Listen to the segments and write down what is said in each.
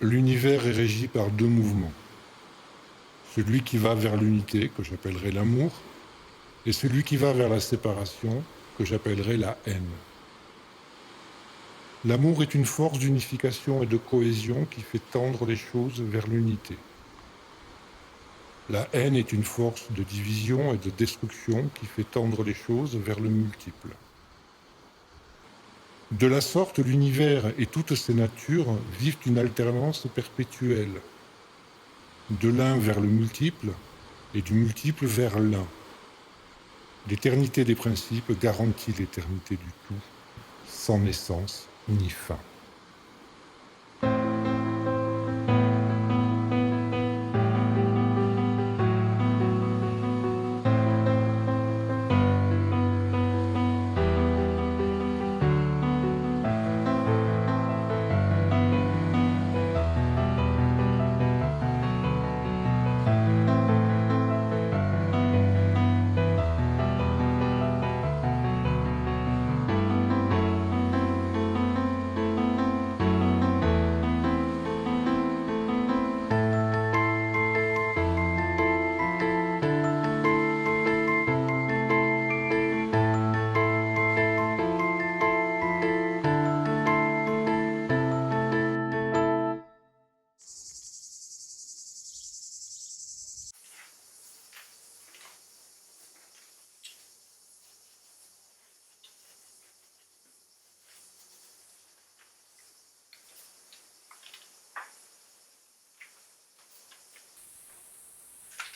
L'univers est régi par deux mouvements. Celui qui va vers l'unité, que j'appellerai l'amour, et celui qui va vers la séparation, que j'appellerai la haine. L'amour est une force d'unification et de cohésion qui fait tendre les choses vers l'unité. La haine est une force de division et de destruction qui fait tendre les choses vers le multiple. De la sorte, l'univers et toutes ses natures vivent une alternance perpétuelle, de l'un vers le multiple et du multiple vers l'un. L'éternité des principes garantit l'éternité du tout, sans naissance ni fin.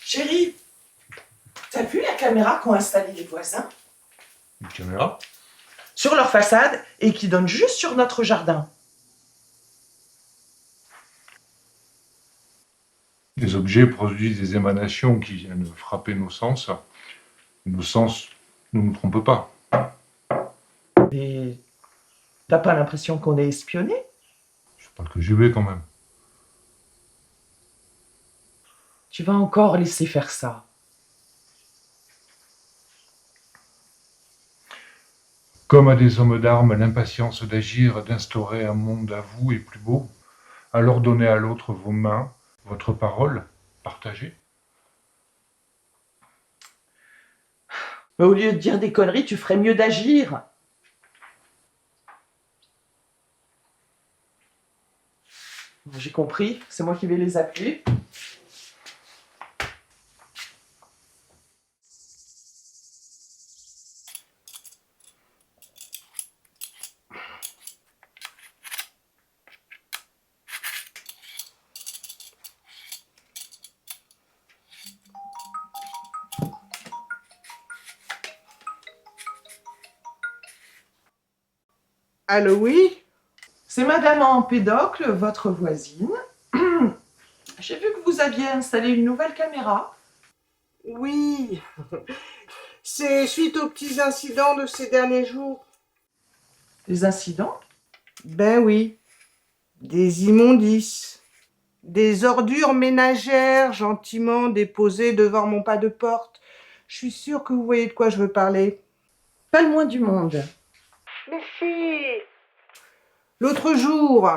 Chérie, t'as vu la caméra qu'ont installée les voisins Une caméra? sur leur façade et qui donne juste sur notre jardin? Des objets produisent des émanations qui viennent frapper nos sens. Nos sens ne nous trompent pas. Et t'as pas l'impression qu'on est espionné? C'est pas que j'y vais quand même. Tu vas encore laisser faire ça? Comme à des hommes d'armes, l'impatience d'agir, d'instaurer un monde à vous est plus beau. Alors donnez à l'autre vos mains, votre parole, partagez. Mais au lieu de dire des conneries, tu ferais mieux d'agir. J'ai compris, c'est moi qui vais les appeler. Allô, oui? C'est Madame Empédocle, votre voisine. J'ai vu que vous aviez installé une nouvelle caméra. Oui. C'est suite aux petits incidents de ces derniers jours. Des incidents? Ben oui. Des immondices. Des ordures ménagères gentiment déposées devant mon pas de porte. Je suis sûre que vous voyez de quoi je veux parler. Pas le moins du monde. Mais si. L'autre jour,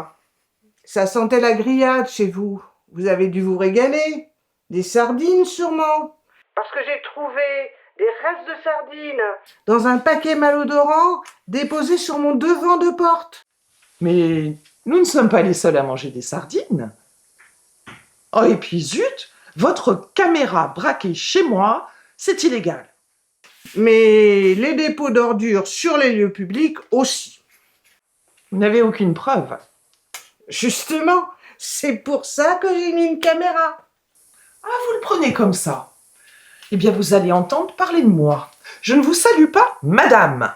ça sentait la grillade chez vous. Vous avez dû vous régaler. Des sardines sûrement. Parce que j'ai trouvé des restes de sardines dans un paquet malodorant déposé sur mon devant de porte. Mais nous ne sommes pas les seuls à manger des sardines. Oh, et puis zut, votre caméra braquée chez moi, c'est illégal. Mais les dépôts d'ordures sur les lieux publics aussi. Vous n'avez aucune preuve. Justement, c'est pour ça que j'ai mis une caméra. Ah, vous le prenez comme ça. Eh bien, vous allez entendre parler de moi. Je ne vous salue pas, madame.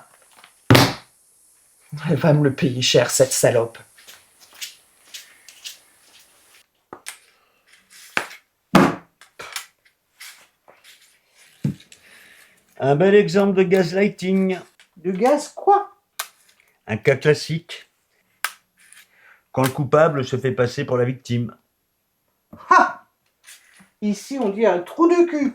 Elle va me le payer cher, cette salope. Un bel exemple de gaslighting, De gaz quoi? un cas classique. Quand le coupable se fait passer pour la victime. Ha! Ici, on dit un trou de cul.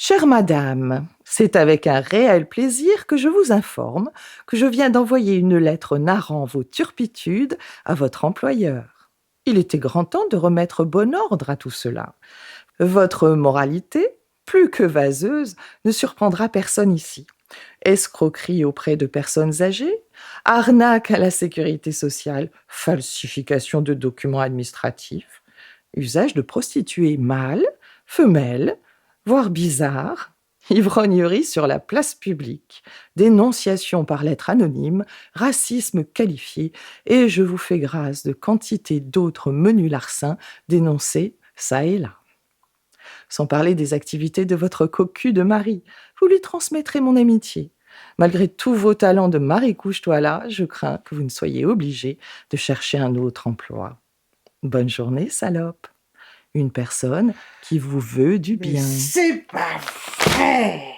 Chère madame, c'est avec un réel plaisir que je vous informe que je viens d'envoyer une lettre narrant vos turpitudes à votre employeur. Il était grand temps de remettre bon ordre à tout cela. Votre moralité, plus que vaseuse, ne surprendra personne ici. Escroquerie auprès de personnes âgées, arnaque à la sécurité sociale, falsification de documents administratifs, usage de prostituées mâles, femelles, voire bizarres, ivrognerie sur la place publique, dénonciation par lettre anonyme, racisme qualifié, et je vous fais grâce de quantité d'autres menus larcins dénoncés çà et là. Sans parler des activités de votre cocu de mari, vous lui transmettrez mon amitié. Malgré tous vos talents de mari couche-toi là, je crains que vous ne soyez obligé de chercher un autre emploi. Bonne journée, salope. Une personne qui vous veut du Mais bien. c'est pas vrai!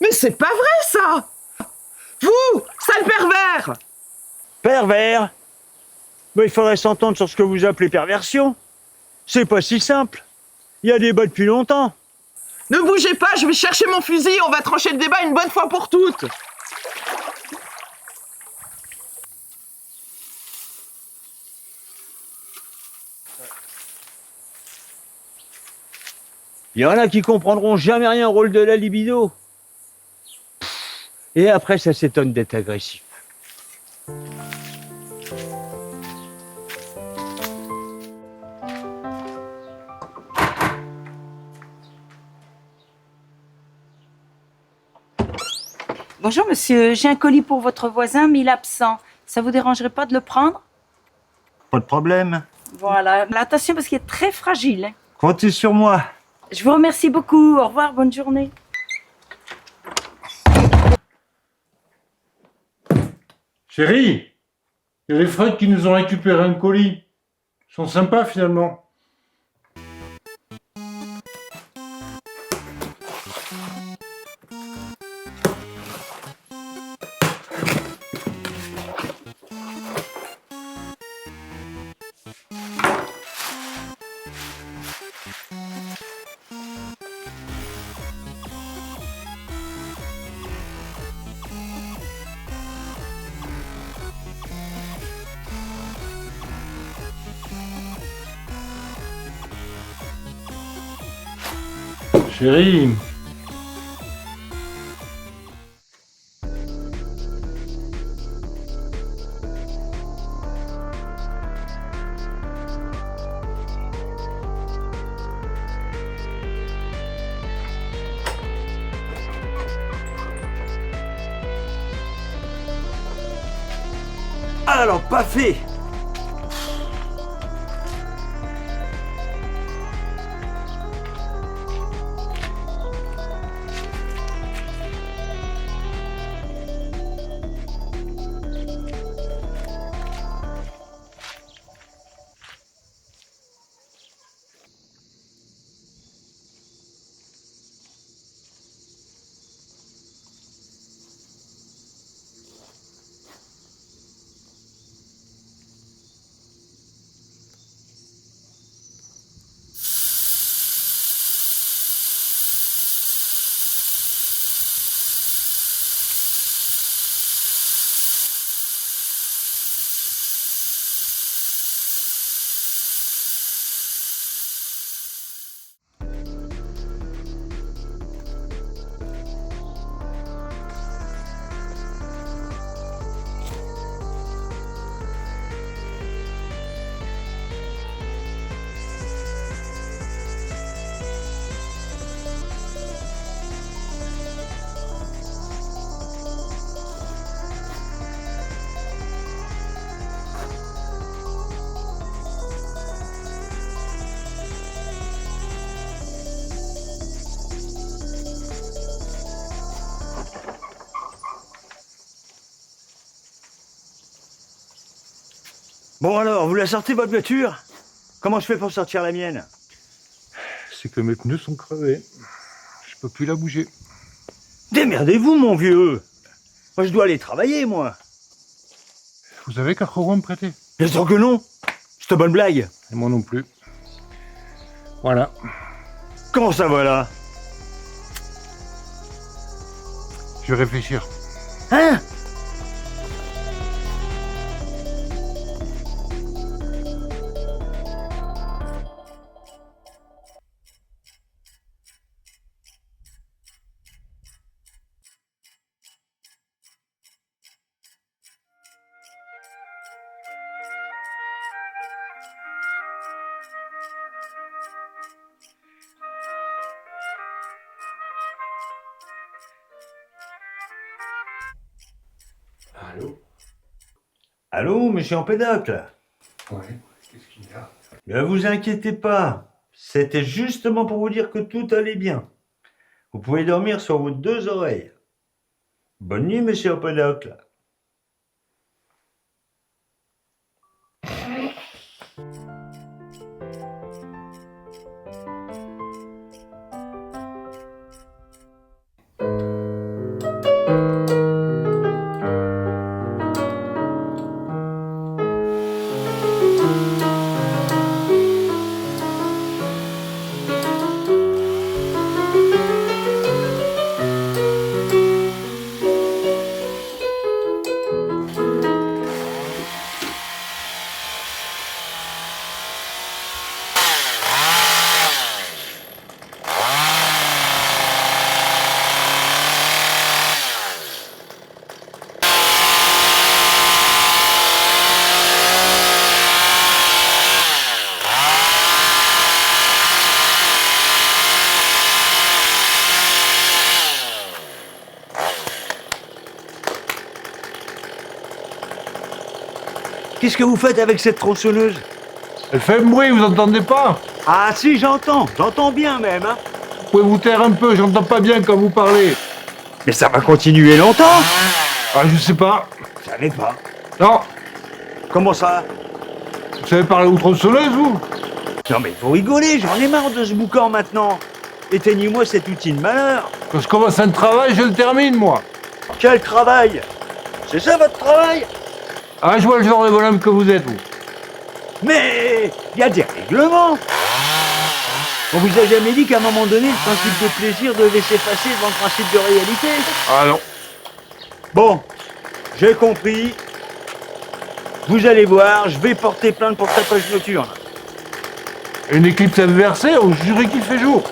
Mais c'est pas vrai, ça! Vous, sale pervers! Pervers? Mais il faudrait s'entendre sur ce que vous appelez perversion. C'est pas si simple. Il y a débat depuis longtemps. Ne bougez pas, je vais chercher mon fusil, on va trancher le débat une bonne fois pour toutes! Il y en a qui comprendront jamais rien au rôle de la libido. Et après, ça s'étonne d'être agressif. Bonjour monsieur, j'ai un colis pour votre voisin, mais il est absent. Ça vous dérangerait pas de le prendre? Pas de problème. Voilà, mais attention parce qu'il est très fragile, hein. Comptez sur moi. Je vous remercie beaucoup, au revoir, bonne journée. Chérie, il y a les Freud qui nous ont récupéré un colis. Ils sont sympas finalement. Chérie, Alors, pas fait. Bon alors, vous la sortez votre voiture? Comment je fais pour sortir la mienne? C'est que mes pneus sont crevés. Je peux plus la bouger. Démerdez-vous, mon vieux. Moi, je dois aller travailler, moi. Vous avez 4 euros à me prêter? Bien sûr que non. C'est une bonne blague. Et moi non plus. Voilà. Comment ça va là? Je vais réfléchir. Hein? Allô? Allô, monsieur Empédocle? Ouais, qu'est-ce qu'il y a? Ne vous inquiétez pas. C'était justement pour vous dire que tout allait bien. Vous pouvez dormir sur vos 2 oreilles. Bonne nuit, monsieur Empédocle. Qu'est-ce que vous faites avec cette tronçonneuse? Elle fait un bruit, vous entendez pas? Ah si, j'entends bien même, hein. Vous pouvez vous taire un peu, j'entends pas bien quand vous parlez. Mais ça va continuer longtemps? Ah, je sais pas. Vous savez pas. Non, Comment ça? vous savez parler aux tronçonneuses, vous? Non mais vous rigolez, j'en ai marre de ce boucan maintenant. Éteignez-moi cet outil de malheur. Quand je commence un travail, je le termine, moi. Quel travail? C'est ça votre travail? Ah, je vois le genre de bonhomme que vous êtes, vous. Mais il y a des règlements. On vous a jamais dit qu'à un moment donné, le principe de plaisir devait s'effacer devant le principe de réalité? Ah non. Bon, j'ai compris. Vous allez voir, je vais porter plainte pour tapage nocturne. Une éclipse inversée, on jurait qu'il fait jour.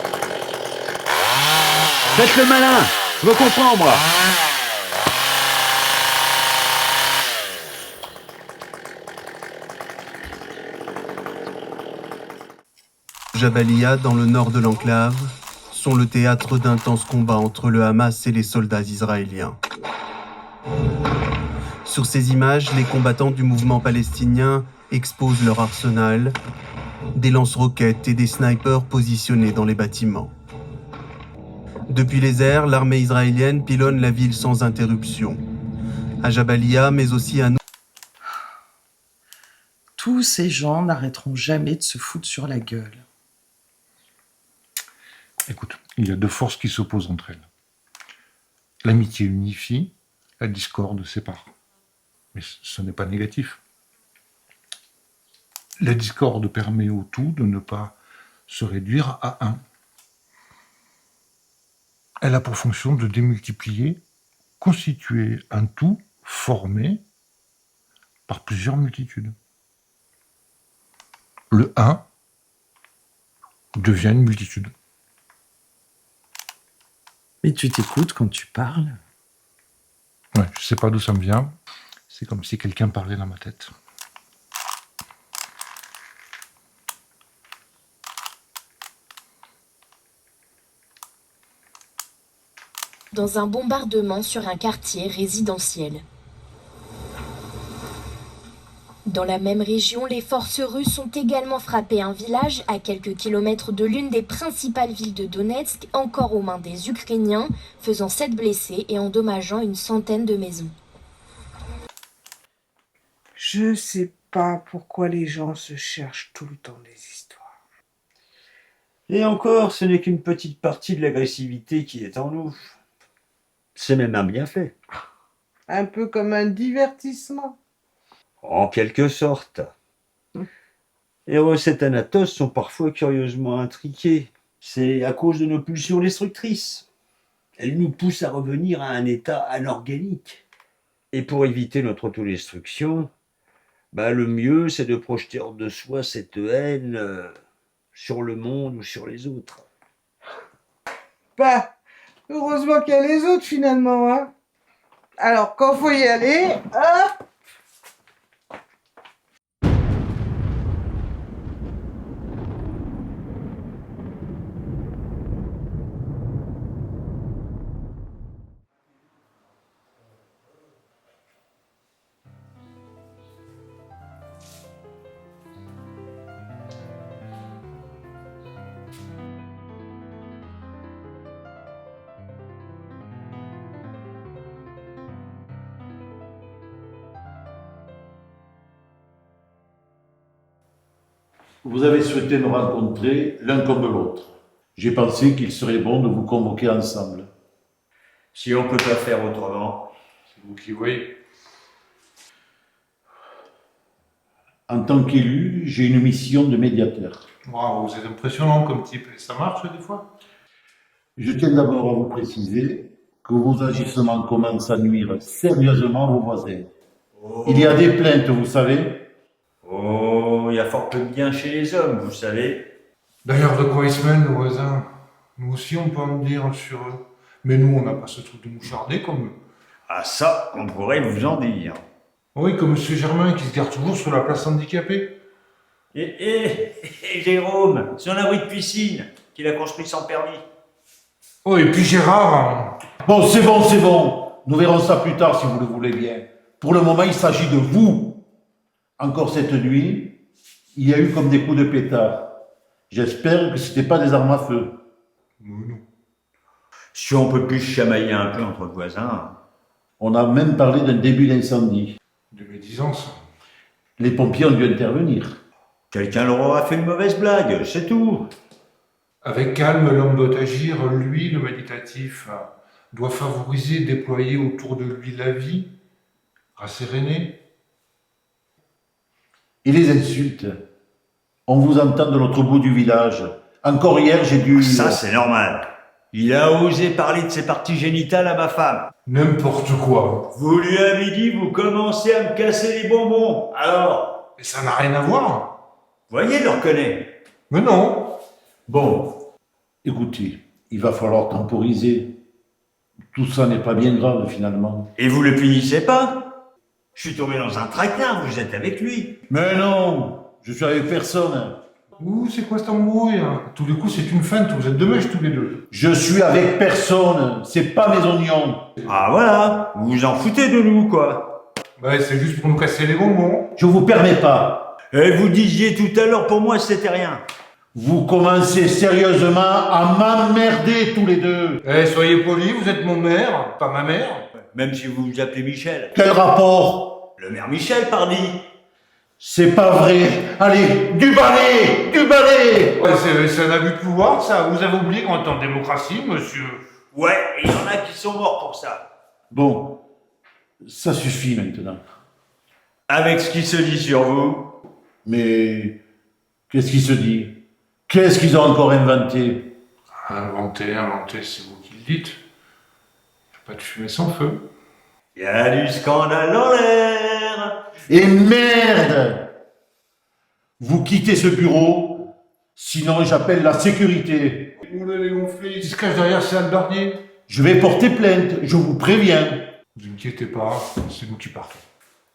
Faites le malin, je me comprends moi. Jabalia, dans le nord de l'enclave, sont le théâtre d'intenses combats entre le Hamas et les soldats israéliens. Sur ces images, les combattants du mouvement palestinien exposent leur arsenal, des lance-roquettes et des snipers positionnés dans les bâtiments. Depuis les airs, l'armée israélienne pilonne la ville sans interruption. À Jabalia, mais aussi à Tous ces gens n'arrêteront jamais de se foutre sur la gueule. Écoute, il y a 2 forces qui s'opposent entre elles. L'amitié unifie, la discorde sépare. Mais ce n'est pas négatif. La discorde permet au tout de ne pas se réduire à un. Elle a pour fonction de démultiplier, constituer un tout formé par plusieurs multitudes. Le un devient une multitude. Mais tu t'écoutes quand tu parles. Ouais, je sais pas d'où ça me vient. C'est comme si quelqu'un parlait dans ma tête. Dans un bombardement sur un quartier résidentiel. Dans la même région, les forces russes ont également frappé un village à quelques kilomètres de l'une des principales villes de Donetsk, encore aux mains des Ukrainiens, faisant 7 blessés et endommageant une centaine de maisons. Je sais pas pourquoi les gens se cherchent tout le temps des histoires. Et encore, ce n'est qu'une petite partie de l'agressivité qui est en nous. C'est même un bienfait. Un peu comme un divertissement. En quelque sorte. Eros et Thanatos sont parfois curieusement intriqués. C'est à cause de nos pulsions destructrices. Elles nous poussent à revenir à un état anorganique. Et pour éviter notre autodestruction, le mieux c'est de projeter hors de soi cette haine sur le monde ou sur les autres. Heureusement qu'il y a les autres finalement, hein. Alors, quand faut y aller, hop! Vous avez souhaité nous rencontrer l'un comme l'autre. J'ai pensé qu'il serait bon de vous convoquer ensemble. Si on ne peut pas faire autrement. C'est vous qui voyez. En tant qu'élu, j'ai une mission de médiateur. Wow, vous êtes impressionnant comme type. Et ça marche des fois? Je tiens d'abord à vous préciser que vos agissements commencent à nuire sérieusement à vos voisins. Il y a des plaintes, vous savez. Oh, il y a fort peu de bien chez les hommes, vous savez. D'ailleurs, de quoi ils se mêlent, nos voisins? Nous aussi, on peut en dire sur eux. Mais nous, on n'a pas ce truc de moucharder comme eux. Ah ça, on pourrait vous en dire. Oui, comme M. Germain qui se garde toujours sur la place handicapée. Et Jérôme, son abri de piscine, qu'il a construit sans permis. Oh, et puis Gérard. Bon, c'est bon. Nous verrons ça plus tard si vous le voulez bien. Pour le moment, il s'agit de vous. Encore cette nuit, il y a eu comme des coups de pétard. J'espère que ce n'était pas des armes à feu. Non. Si on peut plus se chamailler un peu entre voisins. On a même parlé d'un début d'incendie. De médisance. Les pompiers ont dû intervenir. Quelqu'un leur aura fait une mauvaise blague, c'est tout. Avec calme, l'homme doit agir. Lui, le méditatif, doit favoriser, déployer autour de lui la vie, rasséréner. Et les insultes. On vous entend de l'autre bout du village. Encore hier, j'ai dû... Ça, c'est normal. Il a osé parler de ses parties génitales à ma femme. N'importe quoi. Vous lui avez dit, vous commencez à me casser les bonbons. Alors? Et ça n'a rien à voir. Voyez, le reconnaît. Mais non. Bon, écoutez, il va falloir temporiser. Tout ça n'est pas bien grave, finalement. Et vous le punissez pas? Je suis tombé dans un traquenard, vous êtes avec lui. Mais non, je suis avec personne. Ouh, c'est quoi cette embrouille? Tous les coups, c'est une feinte. Vous êtes de mèche tous les deux. Je suis avec personne. C'est pas mes oignons. Ah voilà, vous vous en foutez de nous, quoi. C'est juste pour nous casser les bonbons. Je vous permets pas. Et vous disiez tout à l'heure, pour moi, c'était rien. Vous commencez sérieusement à m'emmerder tous les deux. Soyez polis, vous êtes mon maire, pas ma mère. Même si vous vous appelez Michel. Quel rapport? Le maire Michel, pardi. C'est pas vrai. Allez, du balai. C'est un abus de pouvoir, ça. Vous avez oublié qu'on est en démocratie, monsieur. Ouais, et il y en a qui sont morts pour ça. Bon, ça suffit maintenant. Avec ce qui se dit sur vous. Mais qu'est-ce qui se dit? Qu'est-ce qu'ils ont encore inventé? Inventer, c'est vous qui le dites. Y a pas de fumée sans feu. Il y a du scandale dans l'air. Et merde! Vous quittez ce bureau, sinon j'appelle la sécurité. Vous l'avez gonflé, il se cache derrière Céline Barnier. Je vais porter plainte, je vous préviens. Vous inquiétez pas, c'est nous qui partons.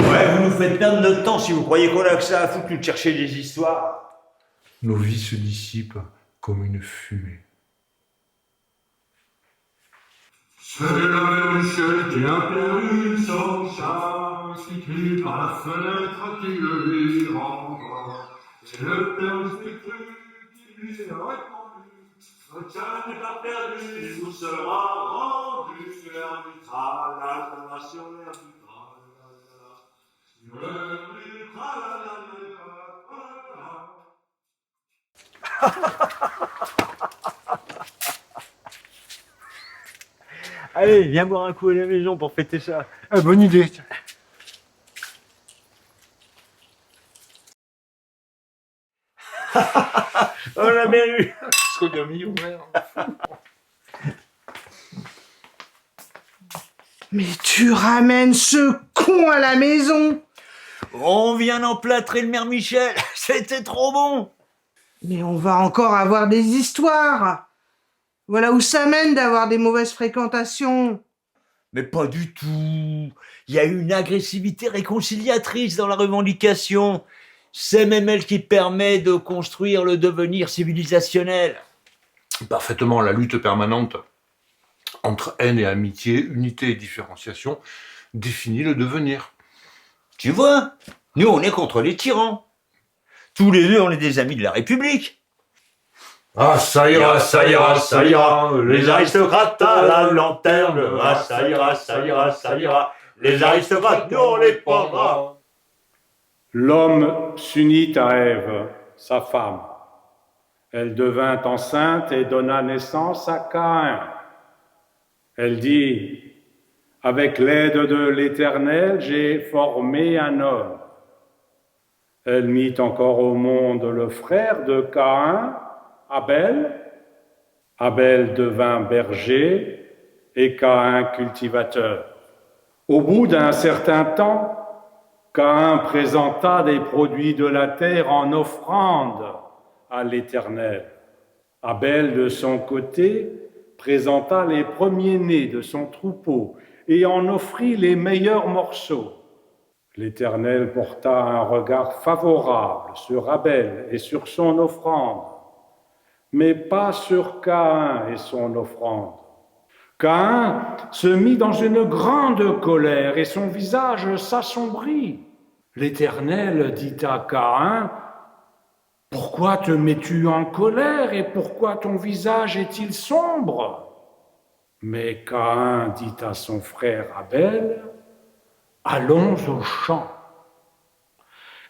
Ouais, vous nous faites perdre notre temps si vous croyez qu'on a que ça à foutre de chercher des histoires. Nos vies se dissipent comme une fumée. C'est la même Michel qui a perdu son chat, qui crie par la fenêtre qui le lui renvoie. C'est le père spectre qui lui a répondu, votre chat n'est pas perdu, il vous sera rendu. L'arbitral, l'acclamation, l'arbitral, l'arbitral, Allez, viens boire un coup à la maison pour fêter ça. Ah, bonne idée. On l'a bien eu. Sodomie ouvert. Mais tu ramènes ce con à la maison. On vient d'emplâtrer le Mère Michel. C'était trop bon. Mais on va encore avoir des histoires. Voilà où ça mène d'avoir des mauvaises fréquentations. Mais pas du tout. Il y a une agressivité réconciliatrice dans la revendication. C'est même elle qui permet de construire le devenir civilisationnel. Parfaitement, la lutte permanente entre haine et amitié, unité et différenciation définit le devenir. Tu vois, nous on est contre les tyrans. Tous les deux on est des amis de la République. Ah, ça ira, ça ira, ça ira, les aristocrates à la lanterne. Ah, ça ira, ça ira, ça ira, les aristocrates, nous on les prendra. L'homme s'unit à Ève, sa femme. Elle devint enceinte et donna naissance à Caïn. Elle dit, « Avec l'aide de l'Éternel, j'ai formé un homme. » Elle mit encore au monde le frère de Caïn, Abel. Abel devint berger et Caïn cultivateur. Au bout d'un certain temps, Caïn présenta des produits de la terre en offrande à l'Éternel. Abel, de son côté, présenta les premiers-nés de son troupeau et en offrit les meilleurs morceaux. L'Éternel porta un regard favorable sur Abel et sur son offrande, mais pas sur Caïn et son offrande. Caïn se mit dans une grande colère et son visage s'assombrit. L'Éternel dit à Caïn, « Pourquoi te mets-tu en colère et pourquoi ton visage est-il sombre ?» Mais Caïn dit à son frère Abel, « Allons au champ. »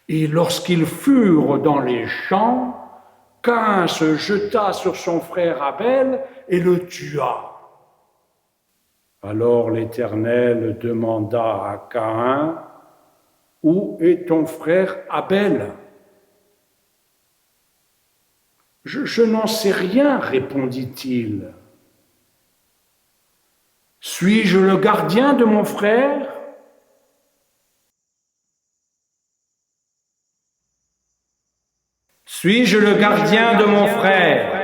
Et lorsqu'ils furent dans les champs, Caïn se jeta sur son frère Abel et le tua. Alors l'Éternel demanda à Caïn, « Où est ton frère Abel ?» « Je n'en sais rien, répondit-il. Suis-je le gardien de mon frère ? Suis-je le gardien de mon frère ?